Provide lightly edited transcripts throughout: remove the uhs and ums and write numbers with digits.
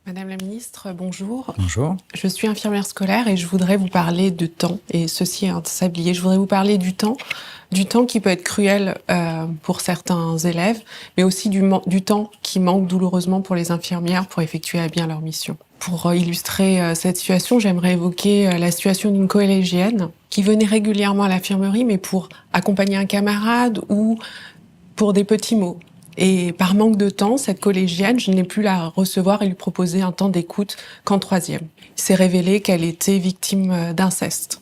Madame la ministre, bonjour. Bonjour. Je suis infirmière scolaire et je voudrais vous parler de temps, et ceci est un sablier. Je voudrais vous parler du temps qui peut être cruel pour certains élèves, mais aussi du temps qui manque douloureusement pour les infirmières pour effectuer à bien leur mission. Pour illustrer cette situation, j'aimerais évoquer la situation d'une collégienne qui venait régulièrement à l'infirmerie, mais pour accompagner un camarade ou pour des petits mots. Et par manque de temps, cette collégienne, je n'ai pu la recevoir et lui proposer un temps d'écoute qu'en 3e. Il s'est révélé qu'elle était victime d'inceste.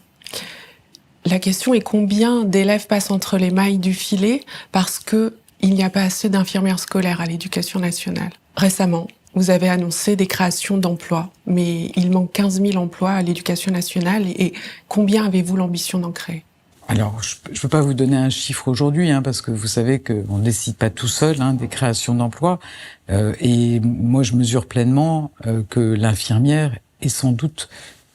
La question est combien d'élèves passent entre les mailles du filet parce qu'il n'y a pas assez d'infirmières scolaires à l'éducation nationale. Récemment, vous avez annoncé des créations d'emplois, mais il manque 15 000 emplois à l'éducation nationale et combien avez-vous l'ambition d'en créer ? Alors, je ne peux pas vous donner un chiffre aujourd'hui, parce que vous savez qu'on ne décide pas tout seul des créations d'emplois. Et moi, je mesure pleinement que l'infirmière est sans doute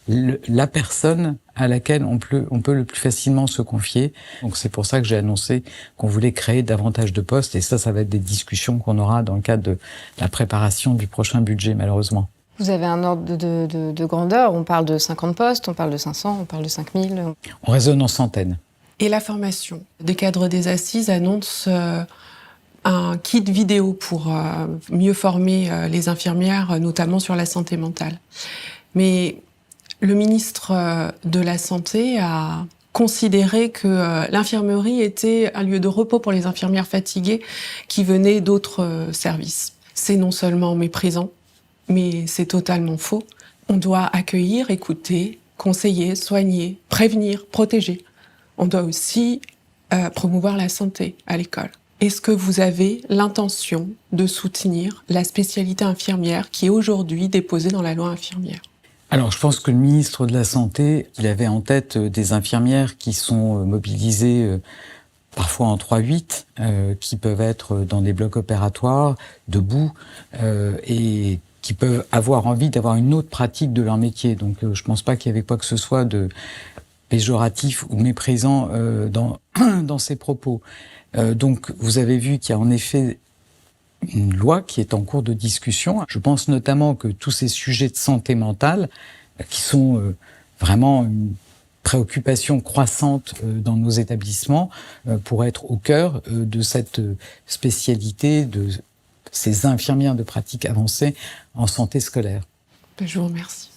la personne à laquelle on peut le plus facilement se confier. Donc c'est pour ça que j'ai annoncé qu'on voulait créer davantage de postes. Et ça va être des discussions qu'on aura dans le cadre de la préparation du prochain budget, malheureusement. Vous avez un ordre de grandeur, on parle de 50 postes, on parle de 500, on parle de 5000. On raisonne en centaines. Et la formation. Des cadres des assises annoncent un kit vidéo pour mieux former les infirmières, notamment sur la santé mentale. Mais le ministre de la Santé a considéré que l'infirmerie était un lieu de repos pour les infirmières fatiguées qui venaient d'autres services. C'est non seulement méprisant, mais c'est totalement faux. On doit accueillir, écouter, conseiller, soigner, prévenir, protéger. On doit aussi promouvoir la santé à l'école. Est-ce que vous avez l'intention de soutenir la spécialité infirmière qui est aujourd'hui déposée dans la loi infirmière ? Alors, je pense que le ministre de la Santé, il avait en tête des infirmières qui sont mobilisées parfois en 3-8, qui peuvent être dans des blocs opératoires, debout, et qui peuvent avoir envie d'avoir une autre pratique de leur métier. Donc, je pense pas qu'il y avait quoi que ce soit de péjoratif ou méprisant dans ces propos. Donc, vous avez vu qu'il y a en effet une loi qui est en cours de discussion. Je pense notamment que tous ces sujets de santé mentale, qui sont vraiment une préoccupation croissante dans nos établissements, pourraient être au cœur de cette spécialité de ces infirmières de pratique avancée en santé scolaire. Je vous remercie.